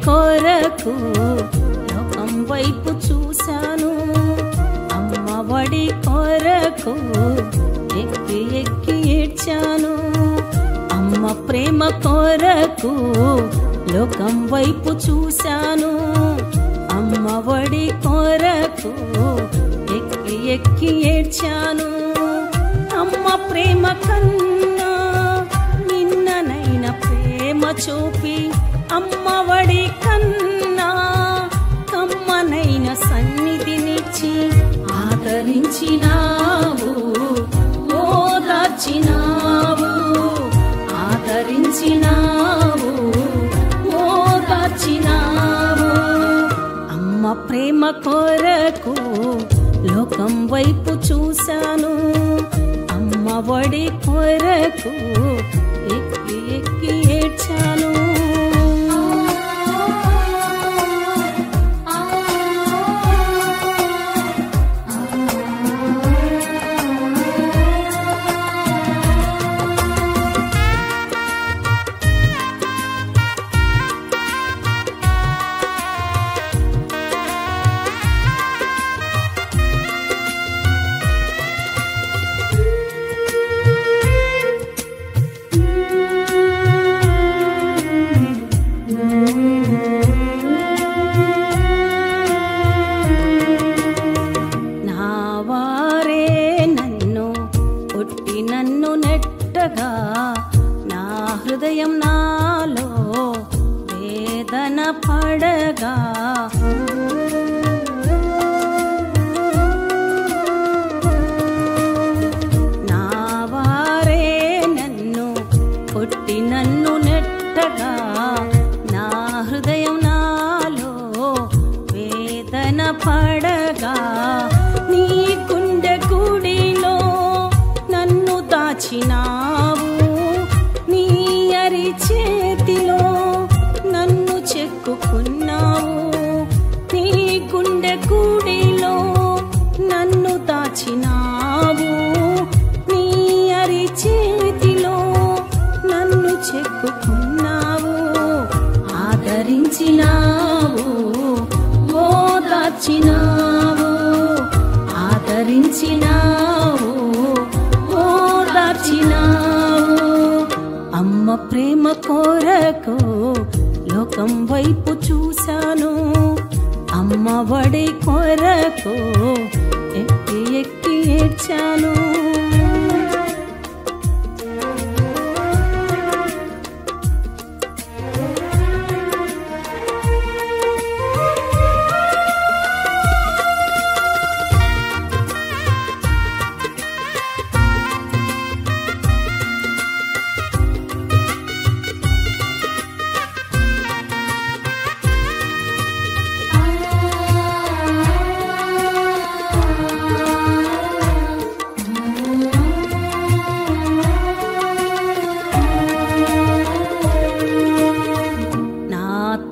కొరకు లోకం వైపు చూశాను, అమ్మ ఒడి కొరకు ఎక్కి ఎక్కి ఏడ్చాను. అమ్మ ప్రేమ కొరకు లోకం వైపు చూశాను, అమ్మ ఒడి కొరకు ఎక్కి ఎక్కి ఏడ్చాను. అమ్మ ప్రేమ కన్నా నిన్ననైన ప్రేమ చూపి, అమ్మ ఒడి కన్నా కమ్మనైన సన్నిధినిచ్చి ఆదరించినావు, ఓదార్చినావు, ఆదరించినావు, ఓదార్చినావు. అమ్మ ప్రేమ కొరకు లోకం వైపు చూశాను, అమ్మ ఒడి కొరకు ఎక్కి ఎక్కి ఏడ్చాను. నా హృదయం నాలో వేదన పడగా, నా వారే నన్ను కొట్టి నన్ను నెట్టగా, నా హృదయం నాలో వేదన పడగా, నీ గుండె గుడిలో నన్ను దాచినావు, నీ అరి చేతిలో నన్ను చెక్కుకున్నావు. నీ గుండె గుడిలో నన్ను దాచినావు, నీ అరి చేతిలో నన్ను చెక్కుకున్నావు. ఆదరించినావు, ఓదార్చినావు, ఆదరించినావు, ఓదార్చినావు. అమ్మ ప్రేమ కొరకు లోకం వైపు చూశాను, అమ్మ ఒడి కొరకు ఎక్కి ఎక్కి ఏడ్చాను.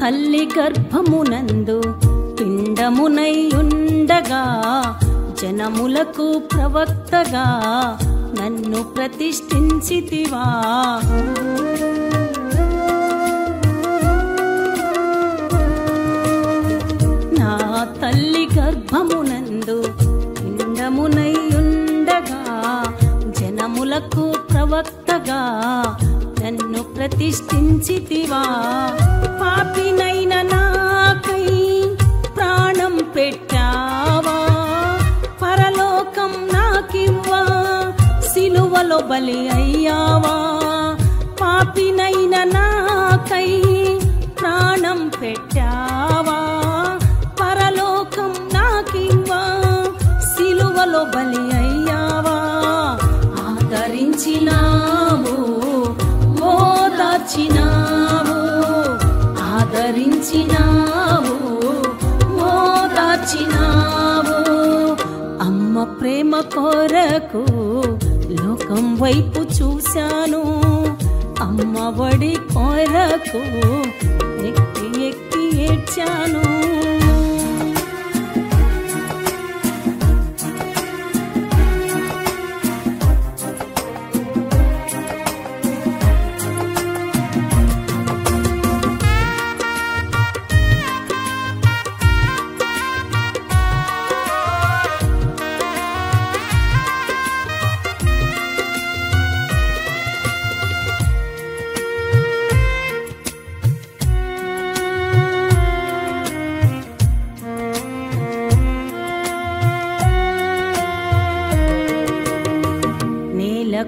తల్లి గర్భమునందు పిండమునై ఉండగా, జనములకు ప్రవక్తగా నన్ను ప్రతిష్ఠించితివా. నా తల్లి గర్భమునందు పిండమునై ఉండగా, జనములకు ప్రవక్తగా నన్ను ప్రతిష్ఠించితివా. పాపినైన నాకై ప్రాణం పెట్టావా, పరలోకం నాకివ్వా సిలువలో బలి అయ్యావా. పాపినైన నాకై ప్రాణం పెట్టావా, పరలోకం నాకివ్వా సిలువలో బలి అయ్యావా. ఆదరించినావు, ఓదార్చినావు, ఆదరించినావు, ఓదార్చినావు. అమ్మ ప్రేమ కొరకు లోకం వైపు చూశాను, అమ్మ ఒడి కొరకు ఎక్కి ఎక్కి ఏడ్చాను.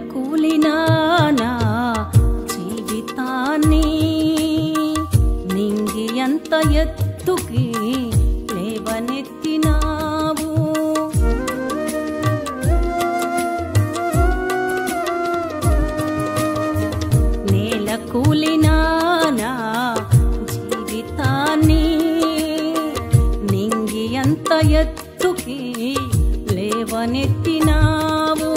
కూలిన నా జీవితాన్ని నింగి ఎంత ఎత్తుకి లేవనెత్తినావు. నేల కూలిన నా జీవితాన్ని నింగి ఎంత ఎత్తుకి లేవనెత్తినావు.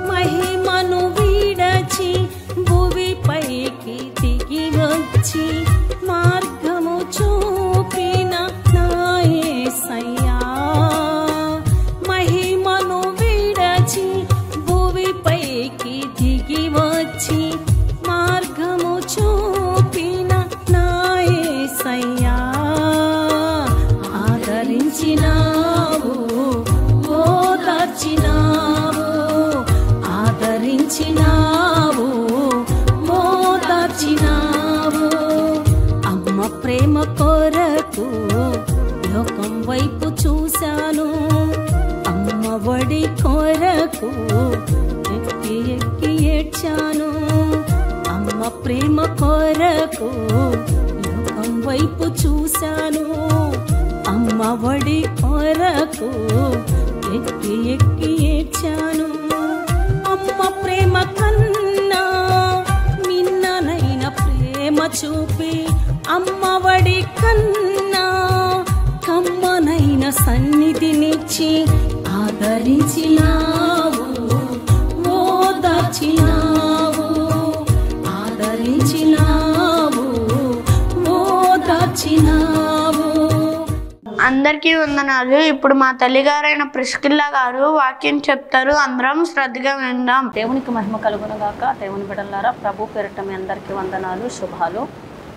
మహిమను విడచి భూమిపైకి దిగి వచ్చి మార్గము చూపిన నా యేసయ్యా. మహిమను విడచి భూమిపైకి దిగి వచ్చి మార్గము చూపిన నా యేసయ్యా. ఆదరించినావు, ఓదార్చినావు, ఆదరించినావు, ఓదార్చినావు. అమ్మ ప్రేమ కొరకు లోకం వైపు చూశాను. అమ్మ ఒడి కొరకు ఎక్కి ఎక్కి ఏడ్చాను. అమ్మ ప్రేమ కొరకు లోకం వైపు చూశాను. అమ్మ ఒడి కొరకు ఎక్కి ఎక్కి ఏడ్చాను. అమ్మ ప్రేమ కన్నా మిన్ననైన ప్రేమ చూపి అమ్మ ఒడి కన్నా కమ్మనైన సన్నిధినిచ్చి ఆదరించినావు, ఓదార్చినావు, ఆదరించినావు, ఓదార్చినావు. అందరికీ వందనాలు. ఇప్పుడు మా తల్లిగారైన ప్రిస్కిల్లా గారు వాక్యం చెప్తారు. అందరం శ్రద్ధగా విందాం. దేవునికి మహిమ కలుగును గాక. దేవుని బిడ్డలారా, ప్రభు పేరిట మీ అందరికీ వందనాలు, శుభాలు.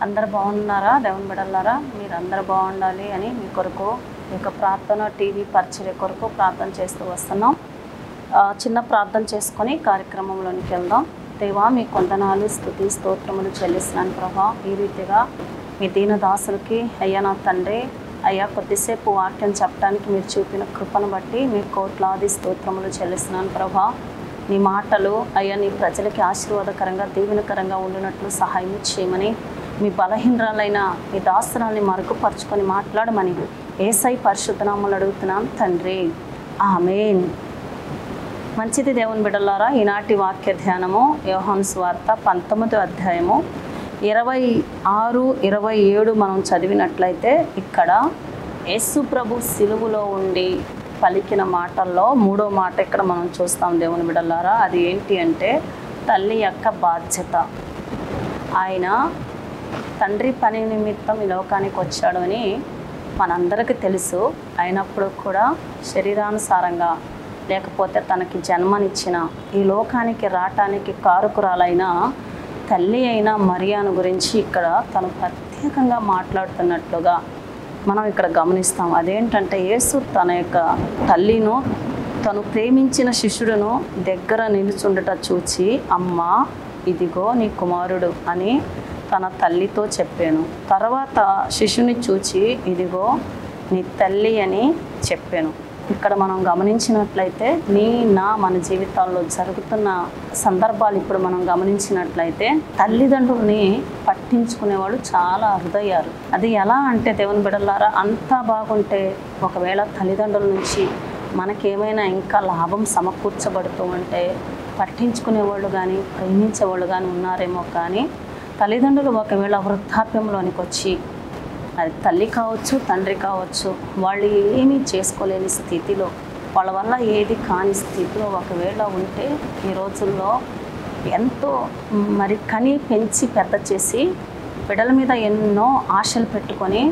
అందరు బాగున్నారా? దేవుని బిడ్డలారా, మీరు అందరు బాగుండాలి అని మీ కొరకు మీ యొక్క ప్రార్థన టీవీ పరిచర్య కొరకు ప్రార్థన చేస్తూ వస్తున్నాం. చిన్న ప్రార్థన చేసుకొని కార్యక్రమంలోనికి వెళ్దాం. దేవా, మీ వందనాలు, స్తుతి స్తోత్రములు చెల్లిస్తున్నాను ప్రభా. ఈ రీతిగా మీ దీన దాసులకి అయ్యా నా తండ్రి, అయ్యా కొద్దిసేపు వాక్యం చెప్పడానికి మీరు చూపిన కృపను బట్టి మీకు కోట్లాది స్తోత్రములు చెల్లిస్తున్నాను ప్రభా. నీ మాటలు అయ్యా నీ ప్రజలకి ఆశీర్వాదకరంగా దీవెనకరంగా ఉండినట్లు సహాయం చేయమని, మీ బలహీనరాలైన మీ దాసురాల్ని మరుగుపరుచుకొని మాట్లాడమని యేసై పరిశుద్ధ నామములో అడుగుతున్నాను తండ్రి, ఆమేన్. మంచిది దేవుని బిడ్డలారా, ఈనాటి వాక్య ధ్యానము యోహాను సువార్త 19వ అధ్యాయము 26, 27 మనం చదివినట్లయితే ఇక్కడ యేసు ప్రభు సిలువలో ఉండి పలికిన మాటల్లో 3వ మాట ఇక్కడ మనం చూస్తాం దేవుని బిడ్డలారా. అది ఏంటి అంటే తల్లి యొక్క బాధ్యత. ఆయన తండ్రి పని నిమిత్తం ఈ లోకానికి వచ్చాడు అని మనందరికీ తెలుసు. అయినప్పుడు కూడా శరీరానుసారంగా లేకపోతే తనకి జన్మనిచ్చిన ఈ లోకానికి రావటానికి కారకురాలైన తల్లి అయిన మరియాను గురించి ఇక్కడ తను ప్రత్యేకంగా మాట్లాడుతున్నట్లుగా మనం ఇక్కడ గమనిస్తాం. అదేంటంటే యేసు తన యొక్క తల్లిను, తను ప్రేమించిన శిష్యుడును దగ్గర నిలుచుండట చూచి, అమ్మ ఇదిగో నీ కుమారుడు అని తన తల్లితో చెప్పాను. తర్వాత శిష్యుని చూచి ఇదిగో నీ తల్లి అని చెప్పాను. ఇక్కడ మనం గమనించినట్లయితే మన జీవితాల్లో జరుగుతున్న సందర్భాలు ఇప్పుడు మనం గమనించినట్లయితే తల్లిదండ్రుల్ని పట్టించుకునేవాళ్ళు చాలా అరుదయ్యారు. అది ఎలా అంటే దేవుని బిడ్డలారా, అంతా బాగుంటే ఒకవేళ తల్లిదండ్రుల నుంచి మనకేమైనా ఇంకా లాభం సమకూర్చబడుతూ ఉంటే పట్టించుకునేవాళ్ళు కానీ ప్రేమించేవాళ్ళు కానీ ఉన్నారేమో. కానీ తల్లిదండ్రులు ఒకవేళ వృద్ధాప్యంలోనికి వచ్చి, అది తల్లి కావచ్చు తండ్రి కావచ్చు, వాళ్ళు ఏమీ చేసుకోలేని స్థితిలో, వాళ్ళ వల్ల ఏది కాని స్థితిలో ఒకవేళ ఉంటే ఈ రోజుల్లో ఎంతో మరి కని పెంచి పెద్ద చేసి బిడ్డల మీద ఎన్నో ఆశలు పెట్టుకొని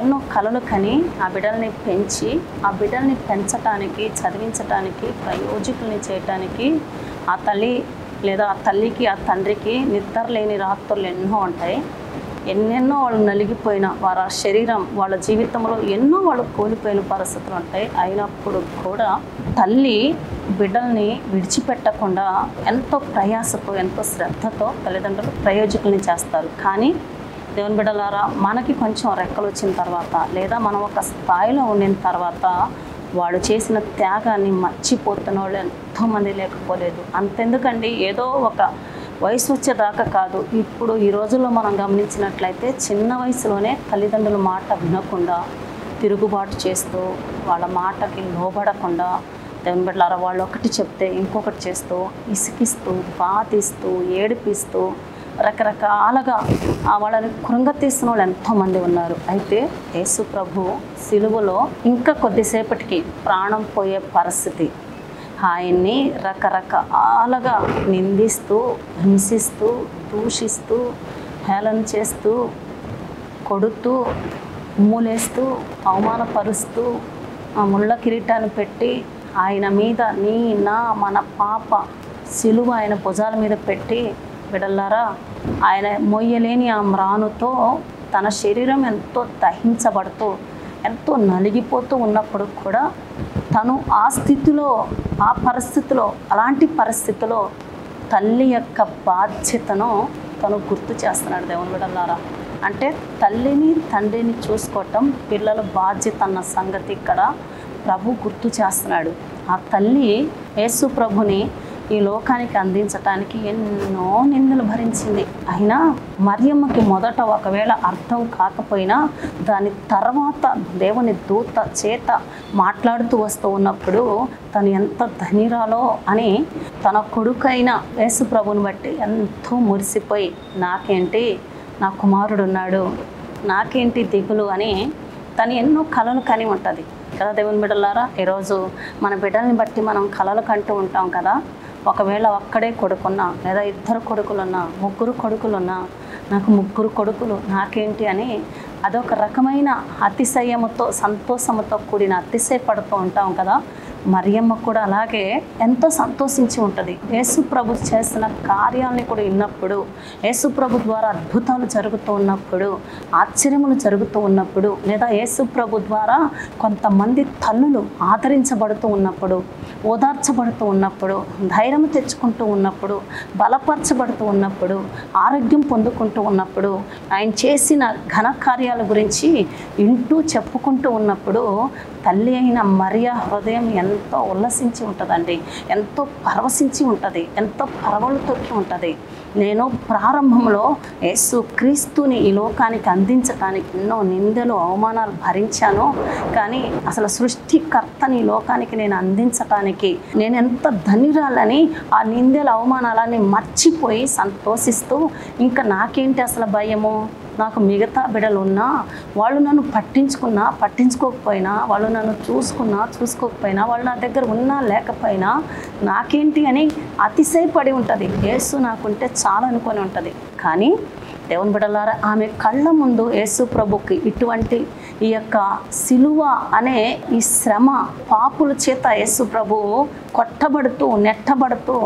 ఎన్నో కలలు కని ఆ బిడ్డల్ని పెంచి ఆ బిడ్డల్ని పెంచటానికి, చదివించటానికి, ప్రయోజకుల్ని చేయటానికి ఆ తల్లి లేదా ఆ తల్లికి ఆ తండ్రికి నిద్ర లేని రాత్రులు ఎన్నో ఉంటాయి. ఎన్నెన్నో వాళ్ళు నలిగిపోయిన వారి శరీరం, వాళ్ళ జీవితంలో ఎన్నో వాళ్ళు కోల్పోయిన పరిస్థితులు ఉంటాయి. అయినప్పుడు కూడా తల్లి బిడ్డల్ని విడిచిపెట్టకుండా ఎంతో ప్రయాసతో, ఎంతో శ్రద్ధతో తల్లిదండ్రులు ప్రయోజకుల్ని చేస్తారు. కానీ దేవుని బిడ్డలారా, మనకి కొంచెం రెక్కలు వచ్చిన తర్వాత లేదా మనం ఒక స్థాయిలో ఉండిన తర్వాత వాడు చేసిన త్యాగాన్ని మర్చిపోతున్న వాళ్ళు ఎంతోమంది లేకపోలేదు. అంతెందుకండి, ఏదో ఒక వయసు వచ్చేదాకా కాదు, ఇప్పుడు ఈ రోజుల్లో మనం గమనించినట్లయితే చిన్న వయసులోనే తల్లిదండ్రుల మాట వినకుండా తిరుగుబాటు చేస్తూ వాళ్ళ మాటకి లోబడకుండా దేవుని బిడ్డలారా వాళ్ళు ఒకటి చెప్తే ఇంకొకటి చేస్తూ ఇసికిస్తూ బాధిస్తూ ఏడిపిస్తూ రకరకాలుగా వాళ్ళని కృంగతీస్తున్న వాళ్ళు ఎంతోమంది ఉన్నారు. అయితే యేసు ప్రభు సిలువలో ఇంకా కొద్దిసేపటికి ప్రాణం పోయే పరిస్థితి. ఆయన్ని రకరకాలుగా నిందిస్తూ హింసిస్తూ దూషిస్తూ హేళన చేస్తూ కొడుతూ ఉమ్ములేస్తూ అవమానపరుస్తూ ఆ ముళ్ళ కిరీటాన్ని పెట్టి ఆయన మీద నీ నా మన పాప సిలువ ఆయన భుజాల మీద పెట్టి బిడల్లారా ఆయన మొయ్యలేని ఆ మ్రానుతో తన శరీరం ఎంతో దహించబడుతూ ఎంతో నలిగిపోతూ ఉన్నప్పుడు కూడా తను ఆ స్థితిలో ఆ పరిస్థితిలో అలాంటి పరిస్థితిలో తల్లి యొక్క బాధ్యతను తను గుర్తు చేస్తున్నాడు దేవుని బిడ్డలారా. అంటే తల్లిని తండ్రిని చూసుకోవటం పిల్లల బాధ్యత అన్న సంగతి ఇక్కడ ప్రభు గుర్తు చేస్తున్నాడు. ఆ తల్లి యేసు ప్రభుని ఈ లోకానికి అందించటానికి ఎన్నో నిందలు భరించింది. అయినా మరియమ్మకి మొదట ఒకవేళ అర్థం కాకపోయినా దాని తర్వాత దేవుని దూత చేత మాట్లాడుతూ వస్తూ ఉన్నప్పుడు తను ఎంత ధనిరాలో అని తన కొడుకైన యేసు ప్రభుని బట్టి ఎంతో మురిసిపోయి నాకేంటి నా కుమారుడు ఉన్నాడు, నాకేంటి దిగులు అని తను ఎన్నో కలలు కని ఉంటుంది కదా దేవుని బిడ్డలారా. ఈరోజు మన బిడ్డల్ని బట్టి మనం కలలు కంటూ ఉంటాం కదా. ఒకవేళ ఒక్కడే కొడుకున్నా లేదా ఇద్దరు కొడుకులున్నా ముగ్గురు కొడుకులున్నా నాకు ముగ్గురు కొడుకులు నాకేంటి అని అదొక రకమైన అతిశయముతో సంతోషముతో కూడిన అతిశయపడుతూ ఉంటాం కదా. మరియమ్మ కూడా అలాగే ఎంతో సంతోషించి ఉంటుంది. యేసు ప్రభు చేసిన కార్యాలని కూడా విన్నప్పుడు, యేసు ప్రభు ద్వారా అద్భుతాలు జరుగుతూ ఉన్నప్పుడు, ఆశ్చర్యములు జరుగుతూ ఉన్నప్పుడు, లేదా యేసు ప్రభు ద్వారా కొంతమంది తల్లులు ఆదరించబడుతూ ఉన్నప్పుడు, ఓదార్చబడుతూ ఉన్నప్పుడు, ధైర్యం తెచ్చుకుంటూ ఉన్నప్పుడు, బలపరచబడుతూ ఉన్నప్పుడు, ఆరోగ్యం పొందుకుంటూ ఉన్నప్పుడు, ఆయన చేసిన ఘనకార్యాల గురించి వింటూ చెప్పుకుంటూ ఉన్నప్పుడు తల్లి అయిన మరియా హృదయం ఎంతో ఉల్లసించి ఉంటుందండి, ఎంతో పరవశించి ఉంటుంది, ఎంతో పరవలు తొక్కి ఉంటుంది. నేను ప్రారంభంలో యేసు క్రీస్తుని ఈ లోకానికి అందించడానికి ఎన్నో నిందలు అవమానాలు భరించాను, కానీ అసలు సృష్టికర్తని ఈ లోకానికి నేను అందించటానికి నేను ఎంత ధన్యురాలని ఆ నిందల అవమానాలని మర్చిపోయి సంతోషిస్తూ ఇంకా నాకేంటి అసలు భయము, నాకు మిగతా బిడ్డలు ఉన్నా వాళ్ళు నన్ను పట్టించుకున్నా పట్టించుకోకపోయినా, వాళ్ళు నన్ను చూసుకోకపోయినా, వాళ్ళు నా దగ్గర ఉన్నా లేకపోయినా నాకేంటి అని అతిశయపడి ఉంటుంది. యేసు నాకుంటే చాలా అనుకొని ఉంటుంది. కానీ దేవుని బిడ్డలారా ఆమె కళ్ళ ముందు యేసు ప్రభుకి ఇటువంటి ఈ యొక్క సిలువ అనే ఈ శ్రమ పాపుల చేత యేసు ప్రభువు కొట్టబడుతూ నెట్టబడుతూ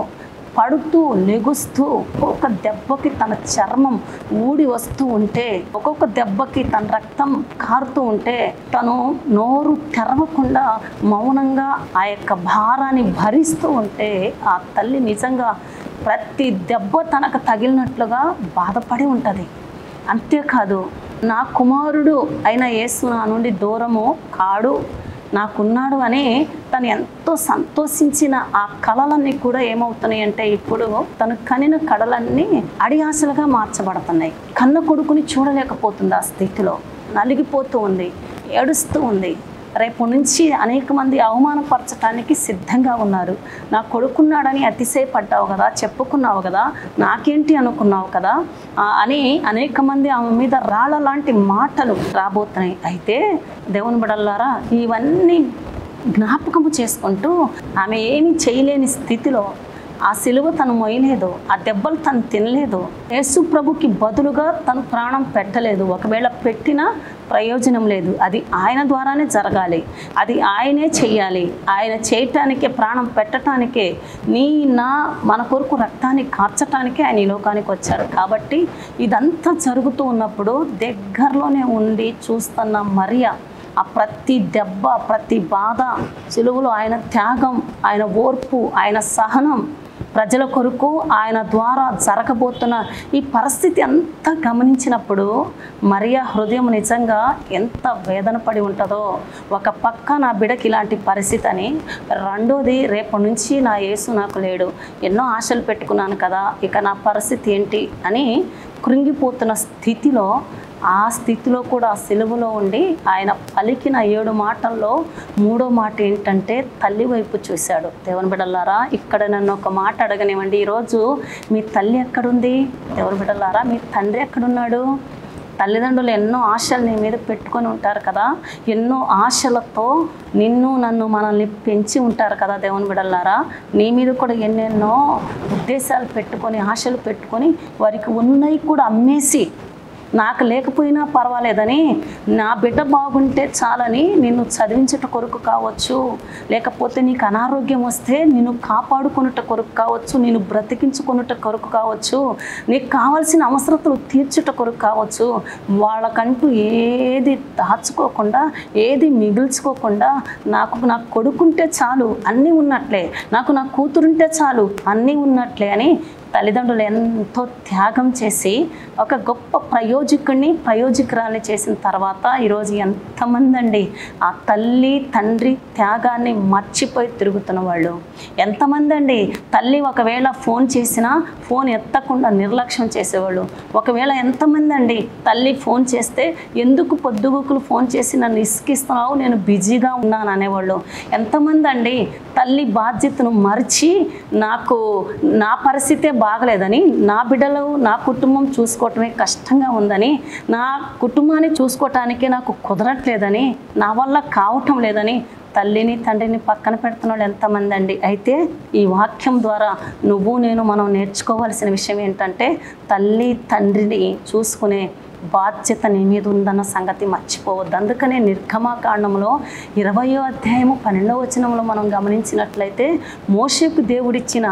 పడుతూ లెగుస్తూ ఒక్కొక్క దెబ్బకి తన చర్మం ఊడి వస్తూ ఉంటే, ఒక్కొక్క దెబ్బకి తన రక్తం కారుతూ ఉంటే తను నోరు తెరవకుండా మౌనంగా ఆ యొక్క భారాన్ని భరిస్తూ ఉంటే ఆ తల్లి నిజంగా ప్రతి దెబ్బ తనకు తగిలినట్లుగా బాధపడి ఉంటుంది. అంతేకాదు నా కుమారుడు అయిన యేసు నా నుండి దూరము కాడు, నాకున్నాడు అని తను ఎంతో సంతోషించిన ఆ కళలన్నీ కూడా ఏమవుతున్నాయి అంటే ఇప్పుడు తను కనిన కళలన్నీ అడియాసలుగా మార్చబడుతున్నాయి. కన్న కొడుకుని చూడలేకపోతుంది, ఆ స్థితిలో నలిగిపోతూ ఉంది, ఏడుస్తూ ఉంది. రేపు నుంచి అనేక మంది అవమానపరచడానికి సిద్ధంగా ఉన్నారు. నా కొడుకున్నాడని అతిశయపడ్డావు కదా, చెప్పుకున్నావు కదా, నాకేంటి అనుకున్నావు కదా అని అనేక మంది ఆమె మీద రాళ్ళ లాంటి మాటలు రాబోతున్నాయి. అయితే దేవుని బిడ్డలారా ఇవన్నీ జ్ఞాపకము చేసుకుంటూ ఆమె ఏమీ చేయలేని స్థితిలో ఆ సిలువ తను మొయ్యలేదు, ఆ దెబ్బలు తను తినలేదు, యేసు ప్రభుకి బదులుగా తను ప్రాణం పెట్టలేదు. ఒకవేళ పెట్టినా ప్రయోజనం లేదు, అది ఆయన ద్వారానే జరగాలి, అది ఆయనే చెయ్యాలి. ఆయన చేయటానికే ప్రాణం పెట్టడానికే మన కొరకు రక్తాన్ని కార్చటానికే ఆయన ఈ లోకానికి వచ్చాడు. కాబట్టి ఇదంతా జరుగుతూ ఉన్నప్పుడు దగ్గరలోనే ఉండి చూస్తున్న మరియ ఆ ప్రతి దెబ్బ ప్రతి బాధ సిలువలో ఆయన త్యాగం, ఆయన ఓర్పు, ఆయన సహనం ప్రజల కొరకు ఆయన ద్వారా జరగబోతున్న ఈ పరిస్థితి అంతా గమనించినప్పుడు మరియా హృదయం నిజంగా ఎంత వేదన పడి ఉంటుందో. ఒక పక్క నా బిడ్డకి ఇలాంటి పరిస్థితి అని, రెండోది రేపటి నుంచి నా యేసు నాకు లేడు, ఎన్నో ఆశలు పెట్టుకున్నాను కదా, ఇక నా పరిస్థితి ఏంటి అని కృంగిపోతున్న స్థితిలో, ఆ స్థితిలో కూడా సిలువలో ఉండి ఆయన పలికిన 7 మాటల్లో 3వ మాట ఏంటంటే తల్లి వైపు చూశాడు. దేవుని బిడ్డలారా, ఇక్కడ నన్ను ఒక మాట అడగనివ్వండి, ఈరోజు మీ తల్లి ఎక్కడుంది? దేవుని బిడ్డలారా, మీ తండ్రి ఎక్కడున్నాడు? తల్లిదండ్రులు ఎన్నో ఆశలు నీ మీద పెట్టుకొని ఉంటారు కదా, ఎన్నో ఆశలతో నిన్ను నన్ను మనల్ని పెంచి ఉంటారు కదా. దేవుని బిడ్డలారా, నీ మీద కూడా ఎన్నెన్నో ఉద్దేశాలు పెట్టుకొని, ఆశలు పెట్టుకొని, వారికి ఉన్నవి కూడా అమ్మేసి నాకు లేకపోయినా పర్వాలేదని, నా బిడ్డ బాగుంటే చాలని నిన్ను చదివించుట కొరకు కావచ్చు, లేకపోతే నీకు అనారోగ్యం వస్తే నిన్ను కాపాడుకొనుట కొరకు కావచ్చు, నిన్ను బ్రతికించుకొనుట కొరకు కావచ్చు, నీకు కావాల్సిన అవసరతలు తీర్చుట కొరకు కావచ్చు, వాళ్ళకంటూ ఏది దాచుకోకుండా, ఏది మిగుల్చుకోకుండా, నా కొడుకుంటే చాలు అన్నీ ఉన్నట్లే, నాకు నా కూతురుంటే చాలు అన్నీ ఉన్నట్లే అని తల్లిదండ్రులు ఎంతో త్యాగం చేసి ఒక గొప్ప ప్రయోజకురాల్ని చేసిన తర్వాత ఈరోజు ఎంతమంది అండి ఆ తల్లి తండ్రి త్యాగాన్ని మర్చిపోయి తిరుగుతున్న వాళ్ళు ఎంతమంది అండి. తల్లి ఒకవేళ ఫోన్ చేసినా ఫోన్ ఎత్తకుండా నిర్లక్ష్యం చేసేవాళ్ళు. ఒకవేళ ఎంతమంది అండి తల్లి ఫోన్ చేస్తే ఎందుకు పొద్దుగుకులు ఫోన్ చేసి నన్ను ఇసుకిస్తున్నావు, నేను బిజీగా ఉన్నాను అనేవాళ్ళు. ఎంతమంది అండి తల్లి బాధ్యతను మర్చి నాకు నా పరిస్థితే బాగలేదని, నా బిడ్డలు నా కుటుంబం చూసుకోవటమే కష్టంగా ఉందని, నా కుటుంబాన్ని చూసుకోవటానికి నాకు కుదరట్లేదని, నా వల్ల కావటం లేదని తల్లిని తండ్రిని పక్కన పెడుతున్న వాళ్ళు ఎంతమంది అండి. అయితే ఈ వాక్యం ద్వారా మనం నేర్చుకోవాల్సిన విషయం ఏంటంటే తల్లి తండ్రిని చూసుకునే బాధ్యత నీ మీద ఉందన్న సంగతి మర్చిపోవద్దు. అందుకనే నిర్గమకాండంలో 20వ అధ్యాయము 12వ వచనంలో మనం గమనించినట్లయితే మోషేకు దేవుడిచ్చిన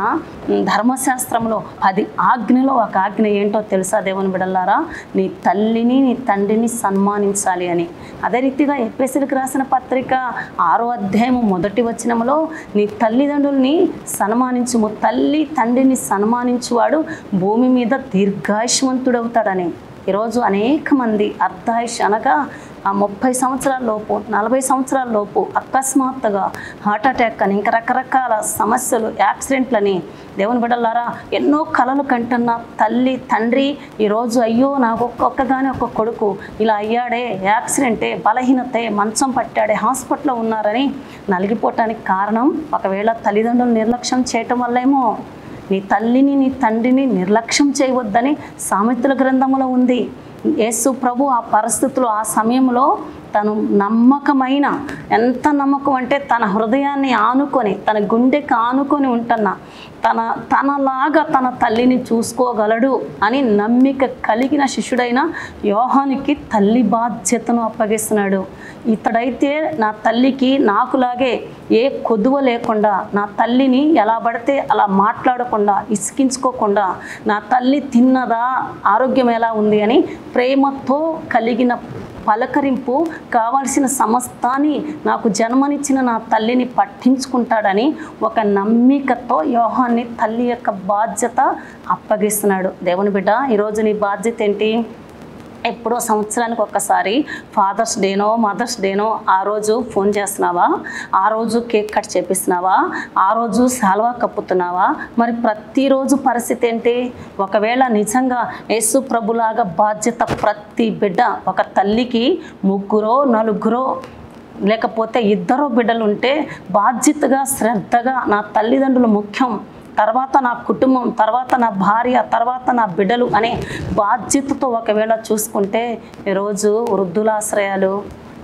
ధర్మశాస్త్రంలో 10 ఆజ్ఞలో ఒక ఆజ్ఞ ఏంటో తెలుసా దేవుని బిడ్డలారా? నీ తల్లిని నీ తండ్రిని సన్మానించాలి అని. అదే రీతిగా ఎఫెసీయులకు రాసిన పత్రిక 6వ అధ్యాయము 1వ వచనంలో నీ తల్లిదండ్రుల్ని సన్మానించుము, తల్లి తండ్రిని సన్మానించువాడు భూమి మీద దీర్ఘాయుష్మంతుడవుతాడని. ఈరోజు అనేక మంది అర్ధాయుష్ అనగా 30 సంవత్సరాల లోపు 40 సంవత్సరాల లోపు అకస్మాత్తుగా హార్ట్ అటాక్ అని, ఇంకా రకరకాల సమస్యలు, యాక్సిడెంట్లని, దేవుని బిడ్డలారా ఎన్నో కలలు కంటున్న తల్లి తండ్రి ఈరోజు అయ్యో నాకు ఒక్కగానే ఒక కొడుకు ఇలా అయ్యాడే, యాక్సిడెంటే, బలహీనతే, మంచం పట్టాడే, హాస్పిటల్లో ఉన్నారని నలిగిపోవటానికి కారణం ఒకవేళ తల్లిదండ్రులు నిర్లక్ష్యం చేయటం వల్లేమో. నీ తల్లిని నీ తండ్రిని నిర్లక్ష్యం చేయవద్దని సామెతల గ్రంథంలో ఉంది. యేసు ప్రభు ఆ పరిస్థితులు ఆ సమయంలో తను నమ్మకమైన, ఎంత నమ్మకం అంటే తన హృదయాన్ని ఆనుకొని, తన గుండెకి ఆనుకొని ఉంటున్న, తనలాగా తన తల్లిని చూసుకోగలడు అని నమ్మిక కలిగిన శిష్యుడైన యోహానికి తల్లి బాధ్యతను అప్పగిస్తున్నాడు. ఇతడైతే నా తల్లికి నాకులాగే ఏ కొదువ లేకుండా, నా తల్లిని ఎలా పడితే అలా మాట్లాడకుండా, ఇసికించుకోకుండా, నా తల్లి తిన్నదా, ఆరోగ్యం ఎలా ఉంది అని ప్రేమతో కలిగిన పలకరింపు, కావాల్సిన సమస్తాన్ని నాకు జన్మనిచ్చిన నా తల్లిని పట్టించుకుంటాడని ఒక నమ్మికతో యోహాన్ని తల్లి యొక్క బాధ్యత అప్పగిస్తున్నాడు. దేవుని బిడ్డ, ఈరోజు నీ బాధ్యత ఏంటి? ఎప్పుడో సంవత్సరానికి ఒక్కసారి ఫాదర్స్ డేనో మదర్స్ డేనో ఆ రోజు ఫోన్ చేస్తున్నావా? ఆ రోజు కేక్ కట్ చేపిస్తున్నావా? ఆ రోజు సాల్వా కప్పుతున్నావా? మరి ప్రతిరోజు పరిస్థితి ఏంటి? ఒకవేళ నిజంగా యేసు ప్రభులాగా బాధ్యత ప్రతి బిడ్డ, ఒక తల్లికి 3 4 లేకపోతే 2 బిడ్డలు ఉంటే బాధ్యతగా శ్రద్ధగా నా తల్లిదండ్రులు ముఖ్యం, తర్వాత నా కుటుంబం, తర్వాత నా భార్య, తర్వాత నా బిడ్డలు అనే బాధ్యతతో ఒకవేళ చూసుకుంటే ఈరోజు వృద్ధులాశ్రయాలు,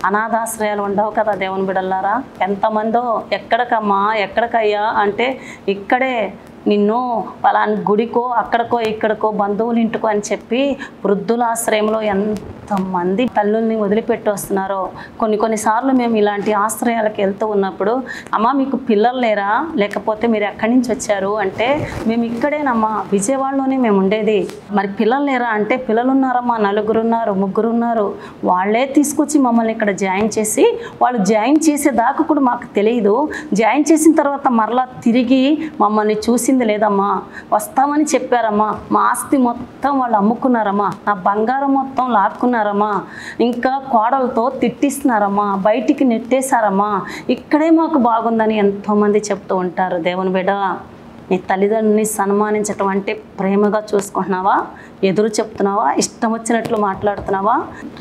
అనాథాశ్రయాలు ఉండవు కదా దేవుని బిడ్డలారా. ఎంతమందో ఎక్కడికమ్మా ఎక్కడికయ్యా అంటే ఇక్కడే నిన్ను పలాని గుడికో అక్కడికో ఇక్కడికో బంధువులు ఇంటికో అని చెప్పి వృద్ధులాశ్రయంలో ఎంత ఎంతమంది తల్లుల్ని వదిలిపెట్టి వస్తున్నారో. కొన్నిసార్లు మేము ఇలాంటి ఆశ్రయాలకు వెళ్తూ ఉన్నప్పుడు, అమ్మ మీకు పిల్లలు లేరా, లేకపోతే మీరు ఎక్కడి నుంచి వచ్చారు అంటే, మేము ఇక్కడేనమ్మా, విజయవాడలోనే మేము ఉండేది. మరి పిల్లలు లేరా అంటే, పిల్లలు ఉన్నారమ్మా, 4 ఉన్నారు, 3 ఉన్నారు. వాళ్ళే తీసుకొచ్చి మమ్మల్ని ఇక్కడ జాయిన్ చేసి, వాళ్ళు జాయిన్ చేసేదాకా కూడా మాకు తెలియదు. జాయిన్ చేసిన తర్వాత మరలా తిరిగి మమ్మల్ని చూసింది లేదమ్మా, వస్తామని చెప్పారమ్మా, మా ఆస్తి మొత్తం వాళ్ళు అమ్ముకున్నారమ్మా, నా బంగారం మొత్తం లాక్కున్నారమ్మా, ఇంకా కోడలతో తిట్టిస్తున్నారమ్మా, బయటికి నెట్టేశారమ్మా, ఇక్కడే మాకు బాగుందని ఎంతోమంది చెప్తూ ఉంటారు. దేవుని బిడ్డ, నీ తల్లిదండ్రుని సన్మానించటం అంటే ప్రేమగా చూసుకుంటున్నావా, ఎదురు చెప్తున్నావా, ఇష్టం వచ్చినట్లు మాట్లాడుతున్నావా?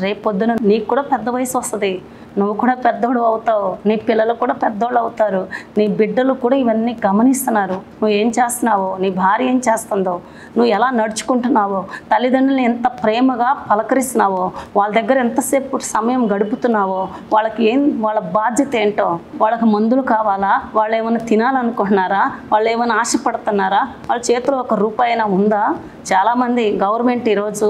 రేపొద్దున నీకు కూడా పెద్ద వయసు వస్తుంది, నువ్వు కూడా పెద్దోడు అవుతావు, నీ పిల్లలు కూడా పెద్దోళ్ళు అవుతారు, నీ బిడ్డలు కూడా ఇవన్నీ గమనిస్తున్నారు. నువ్వు ఏం చేస్తున్నావో, నీ భార్య ఏం చేస్తుందో, నువ్వు ఎలా నడుచుకుంటున్నావో, తల్లిదండ్రులను ఎంత ప్రేమగా పలకరిస్తున్నావో, వాళ్ళ దగ్గర ఎంతసేపు సమయం గడుపుతున్నావో, వాళ్ళ బాధ్యత ఏంటో, వాళ్ళకి మందులు కావాలా, వాళ్ళు ఏమైనా తినాలనుకుంటున్నారా, వాళ్ళు ఏమైనా ఆశపడుతున్నారా, వాళ్ళ చేతిలో 1 రూపాయి అయినా ఉందా? చాలామంది గవర్నమెంట్ ఈరోజు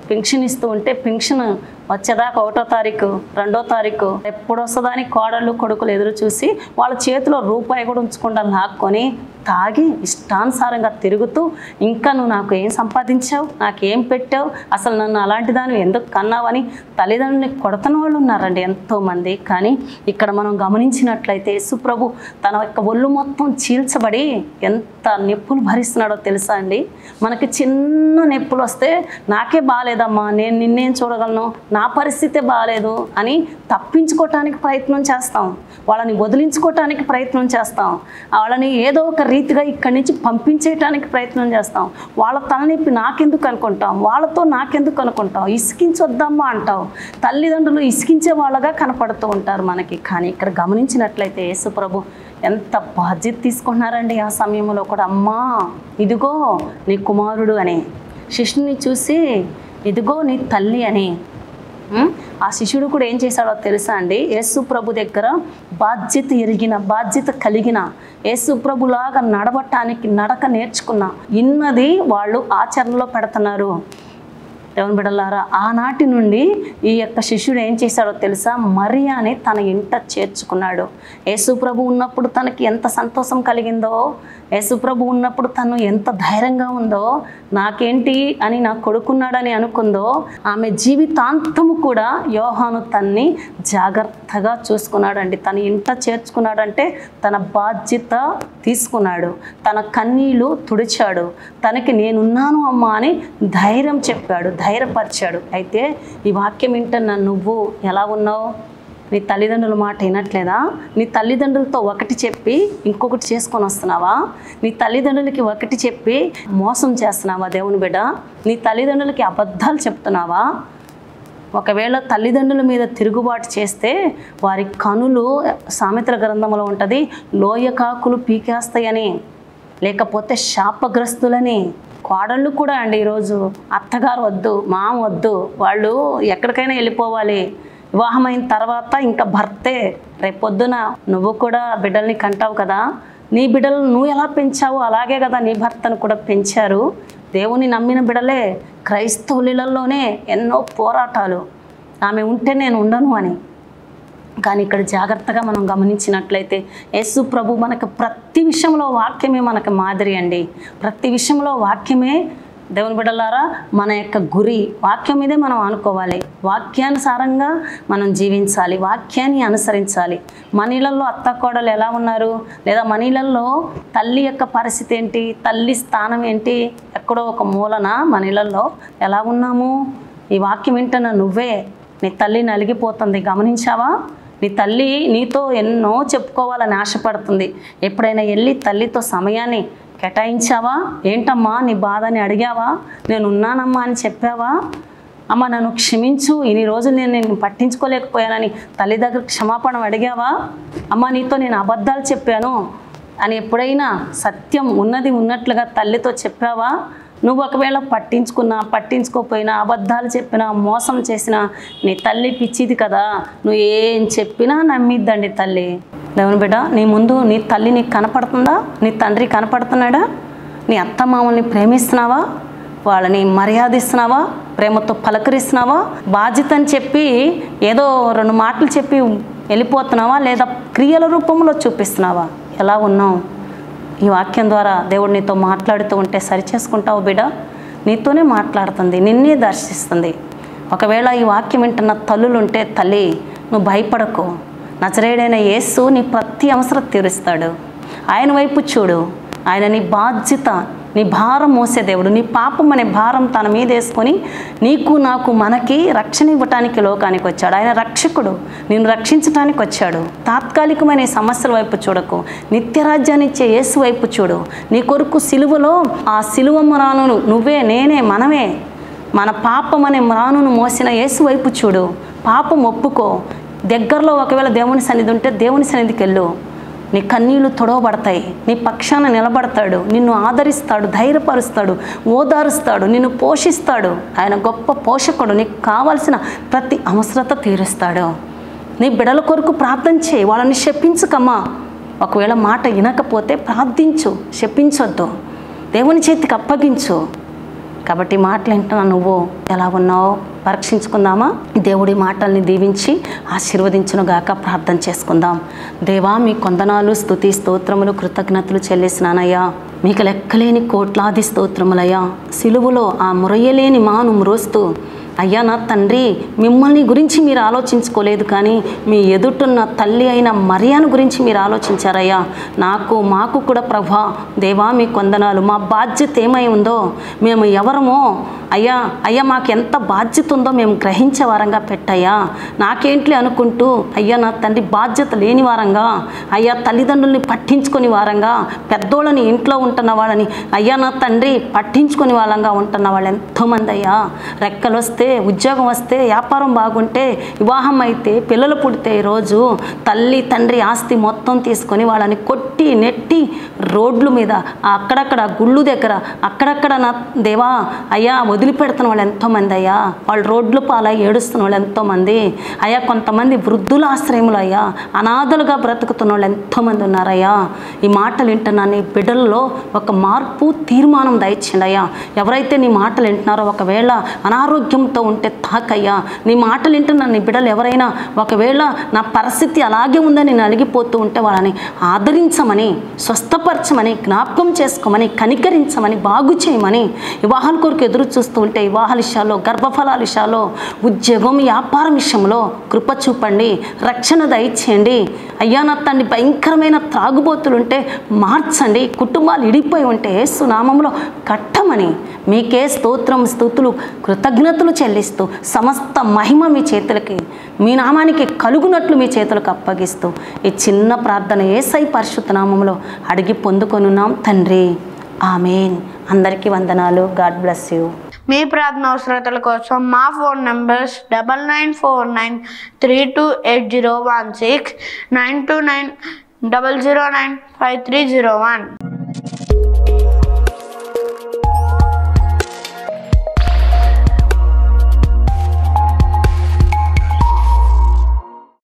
పెన్షన్ ఇస్తూ ఉంటే, పెన్షన్ వచ్చేదాకా 1వ తారీఖు 2వ తారీఖు ఎప్పుడు వస్తుందని కోడళ్ళు కొడుకులు ఎదురు చూసి వాళ్ళ చేతిలో రూపాయి కూడా ఉంచకుండా లాక్కొని తాగి ఇష్టానుసారంగా తిరుగుతూ, ఇంకా నువ్వు నాకు ఏం సంపాదించావు, నాకేం పెట్టావు, అసలు నన్ను అలాంటి దాన్ని ఎందుకు కన్నావని తల్లిదండ్రులని కొడుతున్న వాళ్ళు ఉన్నారండి ఎంతోమంది. కానీ ఇక్కడ మనం గమనించినట్లయితే యేసుప్రభు తన యొక్క ఒళ్ళు మొత్తం చీల్చబడి ఎంత నొప్పులు భరిస్తున్నాడో తెలుసా అండి. మనకి చిన్న నొప్పులు వస్తే, నాకే బాగాలేదమ్మా, నేను నిన్నేం చూడగలను, నా పరిస్థితే బాగాలేదు అని తప్పించుకోవటానికి ప్రయత్నం చేస్తాం, వాళ్ళని వదిలించుకోవటానికి ప్రయత్నం చేస్తాం, వాళ్ళని ఏదో ఒక రీతిగా ఇక్కడి నుంచి పంపించేయటానికి ప్రయత్నం చేస్తాం. వాళ్ళ తలనొప్పి నాకెందుకు అనుకుంటాం, వాళ్ళతో నాకెందుకు అనుకుంటాం, ఇసికించొద్దమ్మా అంటావు. తల్లిదండ్రులు ఇసికించే వాళ్ళగా కనపడుతూ ఉంటారు మనకి. కానీ ఇక్కడ గమనించినట్లయితే యేసుప్రభు ఎంత బాధ్యత తీసుకున్నారండి ఆ సమయంలో కూడా. అమ్మా ఇదిగో నీ కుమారుడు అని, శిష్యుని చూసి ఇదిగో నీ తల్లి అని. ఆ శిష్యుడు కూడా ఏం చేశాడో తెలుసా అండి, యేసుప్రభు దగ్గర బాధ్యత ఎరిగిన, బాధ్యత కలిగిన, యేసుప్రభులాగా నడవటానికి నడక నేర్చుకున్న, ఇన్నది వాళ్ళు ఆచరణలో పెడుతున్నారు. దేవుని బిడ్డలారా, ఆనాటి నుండి ఈ యొక్క శిష్యుడు ఏం చేశాడో తెలుసా, మరియాని తన ఇంట చేర్చుకున్నాడు. యేసుప్రభు ఉన్నప్పుడు తనకి ఎంత సంతోషం కలిగిందో, యేసుప్రభు ఉన్నప్పుడు తను ఎంత ధైర్యంగా ఉందో, నాకేంటి అని నా కొడుకున్నాడని అనుకుందో, ఆమె జీవితాంతము కూడా యోహాను తన్ని జాగ్రత్తగా చూసుకున్నాడండి. తన ఇంట చేర్చుకున్నాడంటే తన బాధ్యత తీసుకున్నాడు, తన కన్నీళ్ళు తుడిచాడు, తనకి నేనున్నాను అమ్మా అని ధైర్యం చెప్పాడు, ధైర్యపరిచాడు. అయితే ఈ వాక్యం వింటున్న నువ్వు ఎలా ఉన్నావు? నీ తల్లిదండ్రుల మాట వినట్లేదా? నీ తల్లిదండ్రులతో ఒకటి చెప్పి ఇంకొకటి చేసుకొని వస్తున్నావా? నీ తల్లిదండ్రులకి ఒకటి చెప్పి మోసం చేస్తున్నావా దేవుని బిడ్డ? నీ తల్లిదండ్రులకి అబద్ధాలు చెప్తున్నావా? ఒకవేళ తల్లిదండ్రుల మీద తిరుగుబాటు చేస్తే వారి కనులు, సామెతల గ్రంథంలో ఉంటుంది, లోయకాకులు పీకేస్తాయని, లేకపోతే శాపగ్రస్తులని. కోడళ్ళు కూడా అండి ఈరోజు అత్తగారు వద్దు, మామ వద్దు, వాళ్ళు ఎక్కడికైనా వెళ్ళిపోవాలి, వివాహమైన తర్వాత ఇంకా భర్తే. రేపొద్దున నువ్వు కూడా బిడ్డల్ని కంటావు కదా, నీ బిడ్డలు నువ్వు ఎలా పెంచావు అలాగే కదా నీ భర్తను కూడా పెంచారు. దేవుని నమ్మిన బిడ్డలే క్రైస్తవులలోనే ఎన్నో పోరాటాలు, ఆమె ఉంటే నేను ఉండను అని. కానీ ఇక్కడ జాగ్రత్తగా మనం గమనించినట్లయితే యేసు ప్రభు మనకు ప్రతి విషయంలో వాక్యమే మనకు మాదిరి అండి. ప్రతి విషయంలో వాక్యమే దేవుని బిడ్డలారా మన యొక్క గురి. వాక్యం మీదే మనం అనుకోవాలి, వాక్యానుసారంగా మనం జీవించాలి, వాక్యాన్ని అనుసరించాలి. మన ఇళ్ళల్లో అత్త కోడలు ఎలా ఉన్నారు, లేదా మన ఇళ్ళల్లో తల్లి యొక్క పరిస్థితి ఏంటి, తల్లి స్థానం ఏంటి, ఎక్కడో ఒక మూలన మన ఇళ్ళల్లో ఎలా ఉన్నాము? ఈ వాక్యం వింటున్న నువ్వే, నీ తల్లి నలిగిపోతుంది, గమనించావా? నీ తల్లి నీతో ఎన్నో చెప్పుకోవాలని ఆశపడుతుంది. ఎప్పుడైనా వెళ్ళి తల్లితో సమయాన్ని కేటాయించావా? ఏంటమ్మా నీ బాధని అడిగావా? నేను ఉన్నానమ్మా అని చెప్పావా? అమ్మ నన్ను క్షమించు, ఇన్ని రోజులు నేను పట్టించుకోలేకపోయానని తల్లి దగ్గర క్షమాపణ అడిగావా? అమ్మ నీతో నేను అబద్ధాలు చెప్పాను అని ఎప్పుడైనా సత్యం ఉన్నది ఉన్నట్లుగా తల్లితో చెప్పావా? నువ్వు ఒకవేళ పట్టించుకోకపోయినా, అబద్ధాలు చెప్పినా, మోసం చేసినా నీ తల్లి పిచ్చిది కదా, నువ్వు ఏం చెప్పినా నమ్మిద్దండి తల్లి. దేవుని బిడ్డ, నీ ముందు నీ తల్లి నీకు కనపడుతుందా? నీ తండ్రి కనపడుతున్నాడా? నీ అత్తమామల్ని ప్రేమిస్తున్నావా? వాళ్ళని మర్యాదిస్తున్నావా? ప్రేమతో పలకరిస్తున్నావా? బాధ్యత అని చెప్పి ఏదో 2 మాటలు చెప్పి వెళ్ళిపోతున్నావా? లేదా క్రియల రూపంలో చూపిస్తున్నావా? ఎలా ఉన్నావు? ఈ వాక్యం ద్వారా దేవుడు నీతో మాట్లాడుతూ ఉంటే సరిచేసుకుంటావు బిడ్డ. నీతోనే మాట్లాడుతుంది, నిన్నే దర్శిస్తుంది. ఒకవేళ ఈ వాక్యం వింటున్న తల్లులు ఉంటే, తల్లి నువ్వు భయపడకు. నజరేయుడైన యేసు నీ ప్రతి అవసరం తీరుస్తాడు. ఆయన వైపు చూడు. ఆయన నీ బాధ్యత, నీ భారం మోసే దేవుడు. నీ పాపం అనే భారం తన మీద వేసుకొని నీకు నాకు మనకి రక్షణ ఇవ్వటానికి లోకానికి వచ్చాడు. ఆయన రక్షకుడు, నిన్ను రక్షించడానికి వచ్చాడు. తాత్కాలికమైన సమస్యల వైపు చూడకు, నిత్యరాజ్యాన్ని ఇచ్చే యేసు వైపు చూడు. నీ కొరకు సిలువలో ఆ సిలువ మ్రానును నువ్వే, నేనే, మనమే మన పాపం అనే మ్రానును మోసిన యేసు వైపు చూడు. పాపం ఒప్పుకో. దగ్గరలో ఒకవేళ దేవుని సన్నిధి ఉంటే దేవుని సన్నిధికి వెళ్ళు. నీ కన్నీళ్లు తొడవబడతాయి. నీ పక్షాన నిలబడతాడు, నిన్ను ఆదరిస్తాడు, ధైర్యపరుస్తాడు, ఓదారుస్తాడు, నిన్ను పోషిస్తాడు. ఆయన గొప్ప పోషకుడు. నీకు కావాల్సిన ప్రతి అవసరత తీరుస్తాడు. నీ బిడ్డల కొరకు ప్రార్థన చేయి. వాళ్ళని శపించకమ్మా. ఒకవేళ మాట వినకపోతే ప్రార్థించు, శపించొద్దు. దేవుని చేతికి అప్పగించు. కాబట్టి మాటలు వింటున్నా నువ్వు ఎలా ఉన్నావో పరీక్షించుకుందామా? దేవుడి మాటల్ని దీవించి ఆశీర్వదించును గాక. ప్రార్థన చేసుకుందాం. దేవా, మీ కొందనాలు, స్తుతి, స్తోత్రములు, కృతజ్ఞతలు చెల్లిస్తున్నానయ్యా. మీకు లెక్కలేని కోట్లాది స్తోత్రములయ్యా. సిలువలో ఆ మురయ్యలేని మాను మ్రోస్తూ, అయ్యా నా తండ్రి, మిమ్మల్ని గురించి మీరు ఆలోచించుకోలేదు, కానీ మీ ఎదుటున్న తల్లి అయిన మరియను గురించి మీరు ఆలోచించారయ్యా. మాకు కూడా ప్రభా, దేవా మీ కొందనాలు. మా బాధ్యత ఏమై ఉందో, మేము ఎవరమో అయ్యా మాకు ఎంత బాధ్యత ఉందో మేము గ్రహించే వారంగా పెట్టయ్యా. నాకేంటి అనుకుంటూ అయ్యా నా తండ్రి బాధ్యత లేని వారంగా, అయ్యా తల్లిదండ్రుల్ని పట్టించుకొని వారంగా, పెద్దోళ్ళని ఇంట్లో ఉంటున్న వాళ్ళని అయ్యా నా తండ్రి పట్టించుకొని వాళ్ళంగా ఉంటున్న వాళ్ళు ఎంతోమంది అయ్యా. రెక్కలు వస్తే, ఉద్యోగం వస్తే, వ్యాపారం బాగుంటే, వివాహం అయితే, పిల్లలు పుడితే, ఈరోజు తల్లి తండ్రి ఆస్తి మొత్తం తీసుకొని వాళ్ళని కొట్టి నెట్టి రోడ్ల మీద, అక్కడక్కడ గుళ్ళు దగ్గర, అక్కడక్కడ నా దేవా అయ్యా వదిలిపెడుతున్న వాళ్ళు ఎంతోమంది అయ్యా. వాళ్ళు రోడ్లు పాలై ఏడుస్తున్న వాళ్ళు ఎంతోమంది అయ్యా. కొంతమంది వృద్ధుల ఆశ్రయములు అయ్యా, అనాథలుగా బ్రతుకుతున్న వాళ్ళు ఎంతోమంది ఉన్నారయ్యా. ఈ మాటలు వింటున్నా నీ బిడ్డల్లో ఒక మార్పు, తీర్మానం దయచేయండి అయ్యా. ఎవరైతే నీ మాటలు వింటున్నారో ఒకవేళ అనారోగ్యంతో ఉంటే తాకయ్యా. నీ మాటలు వింటున్నా నీ బిడ్డలు ఎవరైనా ఒకవేళ నా పరిస్థితి అలాగే ఉందని నేను అలిగిపోతూ ఉంటే వాళ్ళని ఆదరించమని, స్వస్థపరచమని, జ్ఞాపకం చేసుకోమని, కనికరించమని, బాగు చేయమని, వివాహాల కొరకు ఎదురు చూస్తూ ఉంటే వివాహాల విషయాల్లో, గర్భఫలాల విషయాల్లో, ఉద్యోగం, వ్యాపారం విషయంలో కృప చూపండి, రక్షణ దయచేయండి అయ్యా. నా తండ్రి భయంకరమైన త్రాగుబోతులుంటే మార్చండి. కుటుంబాలు ఇడిపోయి ఉంటే యేసు నామములో కట్టమని మీకే స్తోత్రం, స్తుతులు, కృతజ్ఞతలు చెల్లిస్తూ సమస్త మహిమ మీ చేతులకి, మీ నామానికి కలుగునట్లు మీ చేతులకు అప్పగిస్తూ ఈ చిన్న ప్రార్థన యేసయ్య పరిశుద్ధ నామములో అడిగి పొందుకొనున్నాం తండ్రి. ఆమేన్. అందరికీ వందనాలు. God bless you. మీ ప్రార్థన అవసరతల కోసం మా ఫోన్ నంబర్స్ 9949328016, 92900953001.